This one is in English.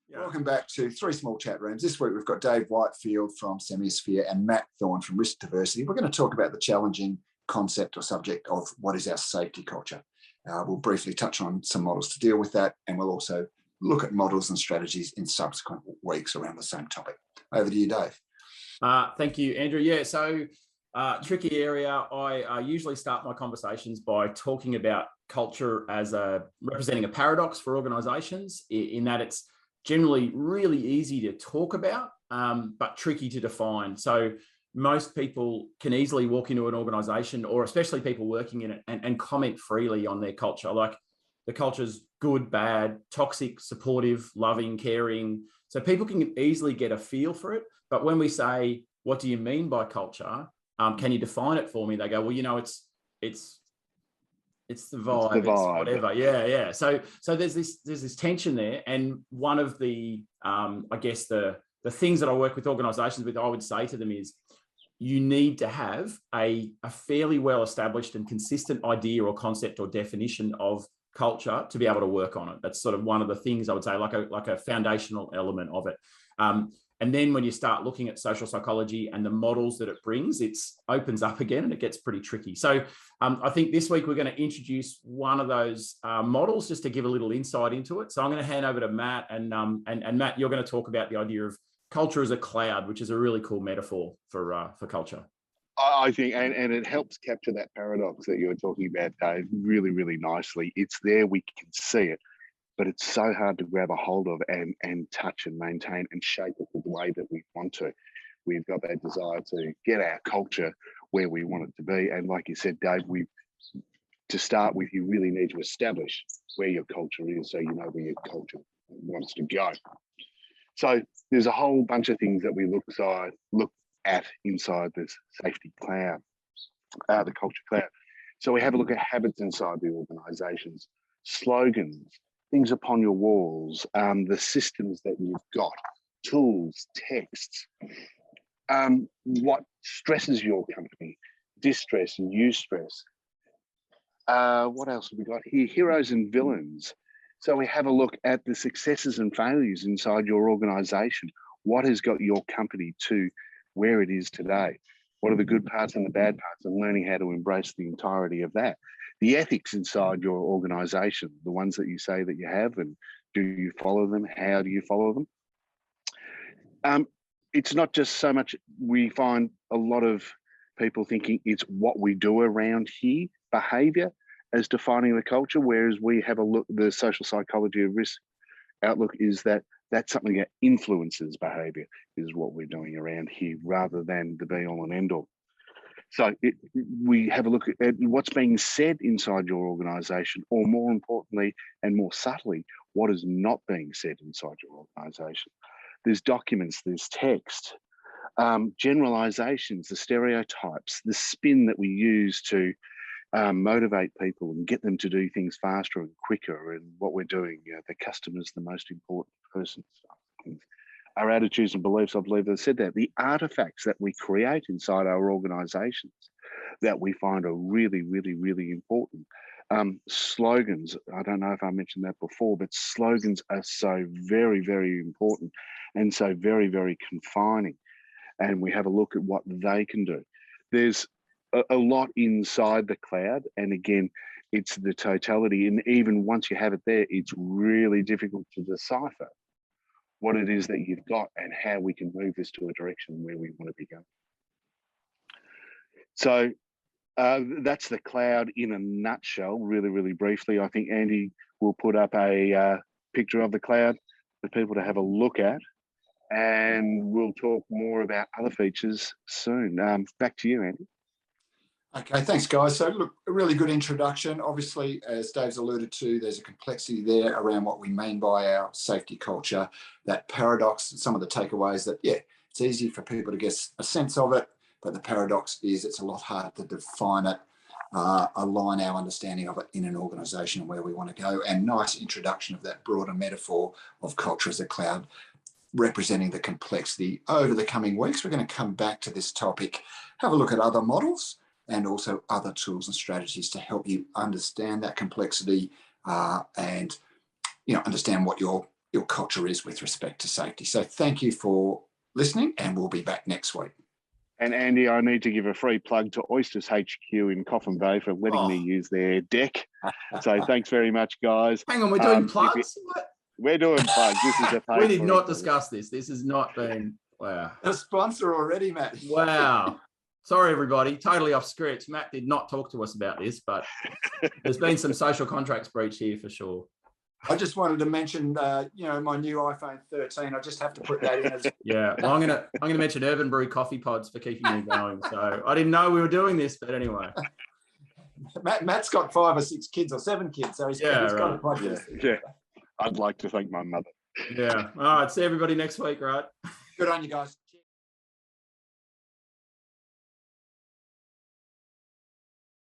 Yeah. Welcome back to Three Small Chat Rooms. This week we've got Dave Whitefield from Semisphere and Matt Thorne from Risk Diversity. We're going to talk about the challenging concept or subject of what is our safety culture. We'll briefly touch on some models to deal with that, and we'll also look at models and strategies in subsequent weeks around the same topic. Over to you, Dave. Thank you, Andrew. Yeah, so tricky area. I usually start my conversations by talking about culture as representing a paradox for organisations, in that it's generally really easy to talk about, but tricky to define. So most people can easily walk into an organisation, or especially people working in it, and comment freely on their culture. Like, the culture's good, bad, toxic, supportive, loving, caring. So people can easily get a feel for it. But when we say, what do you mean by culture? Can you define it for me? They go, well, it's the vibe, it's whatever. Yeah. So there's this tension there. And one of the, I guess the things that I work with organisations with, I would say to them is, you need to have a fairly well established and consistent idea or concept or definition of culture to be able to work on it. That's sort of one of the things I would say, like a foundational element of it. And then when you start looking at social psychology and the models that it brings, it opens up again and it gets pretty tricky. So I think this week we're going to introduce one of those models just to give a little insight into it. So I'm going to hand over to Matt, and Matt, you're going to talk about the idea of culture as a cloud, which is a really cool metaphor for culture. I think, and it helps capture that paradox that you were talking about, Dave, really, really nicely. It's there, we can see it, but it's so hard to grab a hold of and touch and maintain and shape it the way that we want to. We've got that desire to get our culture where we want it to be. And like you said, Dave, to start with, you really need to establish where your culture is, so you know where your culture wants to go. So there's a whole bunch of things that we look at inside this safety cloud, the culture cloud. So we have a look at habits inside the organisations, slogans, things upon your walls, the systems that you've got, tools, texts, what stresses your company, distress and eustress. What else have we got here? Heroes and villains. So we have a look at the successes and failures inside your organisation. What has got your company to where it is today? What are the good parts and the bad parts, and learning how to embrace the entirety of that? The ethics inside your organisation, the ones that you say that you have, and do you follow them? How do you follow them? It's not just so much, we find a lot of people thinking it's what we do around here, behaviour, as defining the culture, whereas we have a look, the social psychology of risk outlook is that that's something that influences behaviour, is what we're doing around here, rather than the be-all and end-all. So we have a look at what's being said inside your organisation, or more importantly and more subtly, what is not being said inside your organisation. There's documents, there's text, generalisations, the stereotypes, the spin that we use to motivate people and get them to do things faster and quicker, and what we're doing, the customer's the most important person. Our attitudes and beliefs, I believe they've said that. The artifacts that we create inside our organisations that we find are really, really, really important. Slogans, I don't know if I mentioned that before, but slogans are so very, very important and so very, very confining. And we have a look at what they can do. There's a lot inside the cloud, and again, it's the totality, and even once you have it there, it's really difficult to decipher what it is that you've got and how we can move this to a direction where we want to be going. So that's the cloud in a nutshell, really, really briefly. I think Andy will put up a picture of the cloud for people to have a look at, and we'll talk more about other features soon. Back to you, Andy. Okay, thanks, guys. So, look, a really good introduction. Obviously, as Dave's alluded to, there's a complexity there around what we mean by our safety culture, that paradox, some of the takeaways that, yeah, it's easy for people to get a sense of it, but the paradox is it's a lot harder to define it, align our understanding of it in an organisation and where we want to go. And nice introduction of that broader metaphor of culture as a cloud, representing the complexity. Over the coming weeks, we're going to come back to this topic, have a look at other models, and also other tools and strategies to help you understand that complexity and understand what your your culture is with respect to safety. So thank you for listening, and we'll be back next week. And Andy, I need to give a free plug to Oysters HQ in Coffin Bay for letting me use their deck. So thanks very much, guys. Hang on, we're doing plugs? We're doing plugs. This is a we did not discuss this. This has not been, wow. A sponsor already, Matt. Wow. Sorry, everybody. Totally off script. Matt did not talk to us about this, but there's been some social contracts breach here for sure. I just wanted to mention, my new iPhone 13. I just have to put that in as. Yeah, well, I'm gonna mention Urban Brew coffee pods for keeping me going. So I didn't know we were doing this, but anyway. Matt's got 5 or 6 kids or 7 kids, so he's got a podcast. Yeah, I'd like to thank my mother. Yeah. All right. See everybody next week, right? Good on you guys.